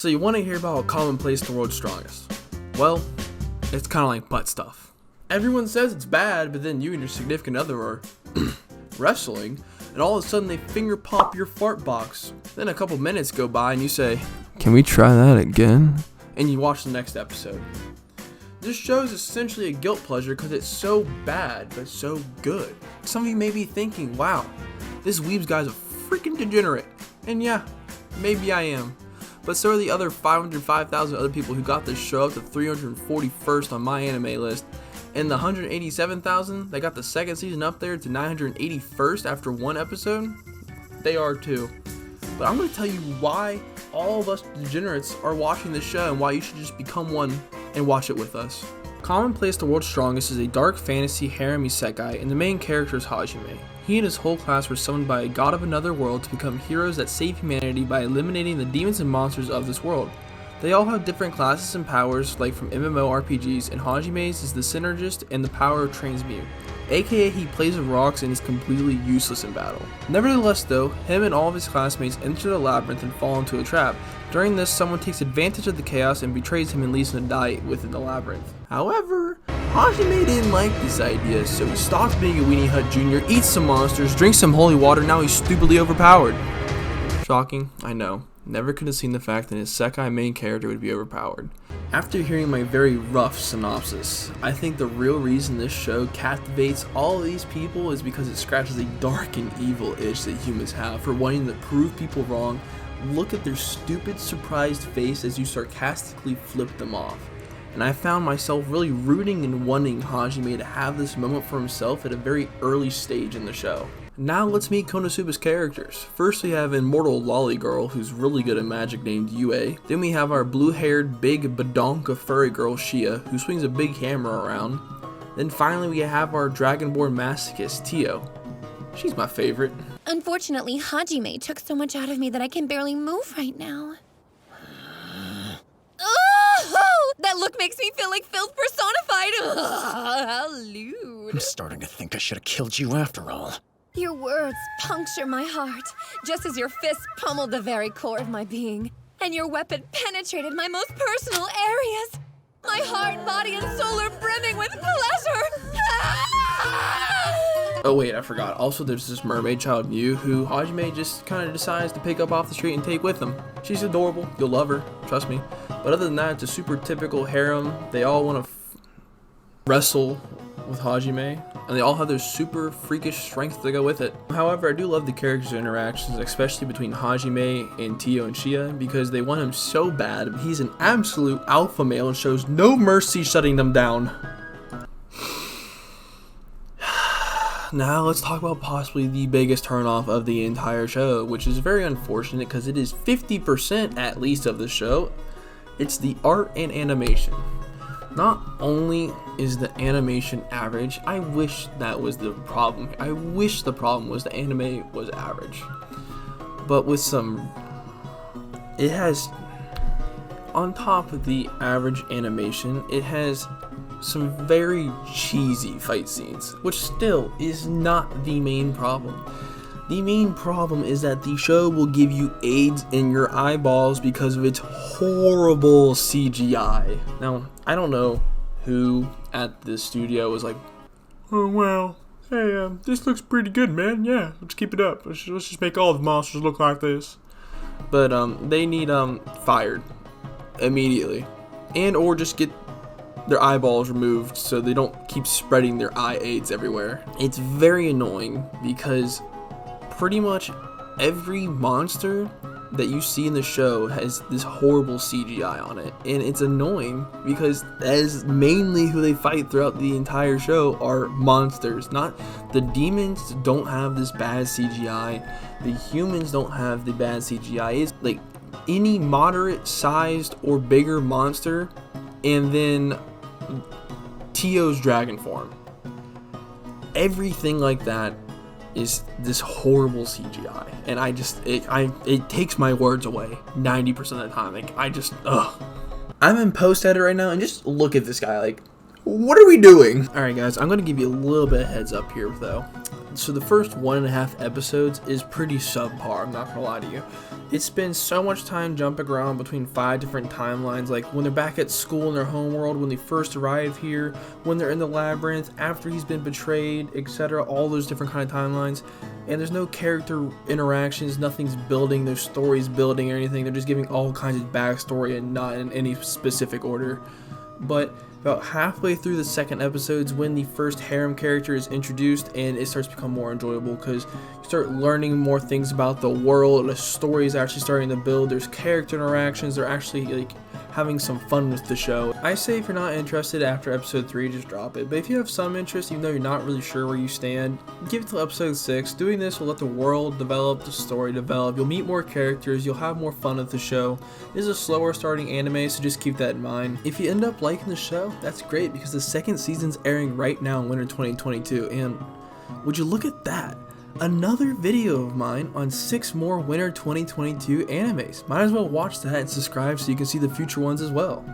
So you want to hear about a common place the world's strongest? Well, it's kind of like butt stuff. Everyone says it's bad, but then you and your significant other are wrestling, and all of a sudden they finger pop your fart box. Then a couple minutes go by and you say, "Can we try that again?" And you watch the next episode. This show is essentially a guilt pleasure because it's so bad, but so good. Some of you may be thinking, wow, this Wiibz guy's a freaking degenerate. And yeah, maybe I am. But so are the other 505,000 other people who got this show up to 341st on my anime list, and the 187,000 that got the second season up there to 981st after one episode, they are too. But I'm going to tell you why all of us degenerates are watching this show and why you should just become one and watch it with us. Common Place the World's Strongest is a dark fantasy harem isekai, and the main character is Hajime. He and his whole class were summoned by a god of another world to become heroes that save humanity by eliminating the demons and monsters of this world. They all have different classes and powers, like from MMORPGs, and Hajime's is the synergist and the power of transmute, aka he plays with rocks and is completely useless in battle. Nevertheless though, him and all of his classmates enter the labyrinth and fall into a trap. During this, someone takes advantage of the chaos and betrays him and leaves him to die within the labyrinth. However, Hajime didn't like this idea, so he stops being a Weenie Hut Jr., eats some monsters, drinks some holy water, now he's stupidly overpowered. Shocking, I know. Never could have seen the fact that his Sekai main character would be overpowered. After hearing my very rough synopsis, I think the real reason this show captivates all of these people is because it scratches a dark and evil itch that humans have for wanting to prove people wrong. Look at their stupid, surprised face as you sarcastically flip them off. And I found myself really rooting and wanting Hajime to have this moment for himself at a very early stage in the show. Now let's meet Konosuba's characters. First we have immortal lolly girl who's really good at magic named Yue. Then we have our blue-haired big badonka furry girl Shia who swings a big hammer around. Then finally we have our dragonborn masochist Tio. She's my favorite. Unfortunately, Hajime took so much out of me that I can barely move right now. Oh! That look makes me feel like filth personified. How lewd. I'm starting to think I should have killed you after all. Your words puncture my heart, just as your fists pummeled the very core of my being. And your weapon penetrated my most personal areas. My heart, body, and soul are brimming with pleasure. Oh wait, I forgot. Also, there's this mermaid child Mew who Hajime just kind of decides to pick up off the street and take with him. She's adorable. You'll love her. Trust me. But other than that, it's a super typical harem. They all want to wrestle with Hajime, and they all have their super freakish strength to go with it. However, I do love the characters' interactions, especially between Hajime and Tio and Shia, because they want him so bad, but he's an absolute alpha male and shows no mercy shutting them down. Now let's talk about possibly the biggest turnoff of the entire show, which is very unfortunate because it is 50% at least of the show. It's the art and animation. Not only is the animation average, I wish that was the problem. I wish the problem was the anime was average. But with it has, on top of the average animation, it has some very cheesy fight scenes, which still is not the main problem. The main problem is that the show will give you AIDS in your eyeballs because of its horrible CGI. Now, I don't know who at the studio was like, "Oh well, hey, this looks pretty good, man. Yeah, let's keep it up. Let's just make all the monsters look like this." But they need fired immediately, and or just get their eyeballs removed so they don't keep spreading their eye AIDS everywhere. It's very annoying because pretty much every monster that you see in the show has this horrible CGI on it, and it's annoying because that is mainly who they fight throughout the entire show are monsters. Not the demons don't have this bad CGI, the humans don't have the bad CGI. It's like any moderate sized or bigger monster, and then Tio's dragon form. Everything like that is this horrible CGI, and it takes my words away 90% of the time. Like I'm in post edit right now, and just look at this guy. Like, What are we doing? Alright guys, I'm going to give you a little bit of heads up here though. So the first 1.5 episodes is pretty subpar, I'm not going to lie to you. It spends so much time jumping around between 5 different timelines, like when they're back at school in their home world, when they first arrive here, when they're in the labyrinth, after he's been betrayed, etc. All those different kind of timelines. And there's no character interactions, nothing's building, no stories building or anything. They're just giving all kinds of backstory and not in any specific order. But about halfway through the second episode's when the first harem character is introduced, and it starts to become more enjoyable because you start learning more things about the world. The story is actually starting to build. There's character interactions. They're actually like having some fun with the show. I say if you're not interested after episode 3, just drop it. But if you have some interest, even though you're not really sure where you stand, give it till episode 6. Doing this will let the world develop, the story develop. You'll meet more characters. You'll have more fun with the show. It is a slower starting anime, so just keep that in mind. If you end up liking the show, that's great because the second season's airing right now in winter 2022. And would you look at that? Another video of mine on 6 more winter 2022 animes. Might as well watch that and subscribe so you can see the future ones as well.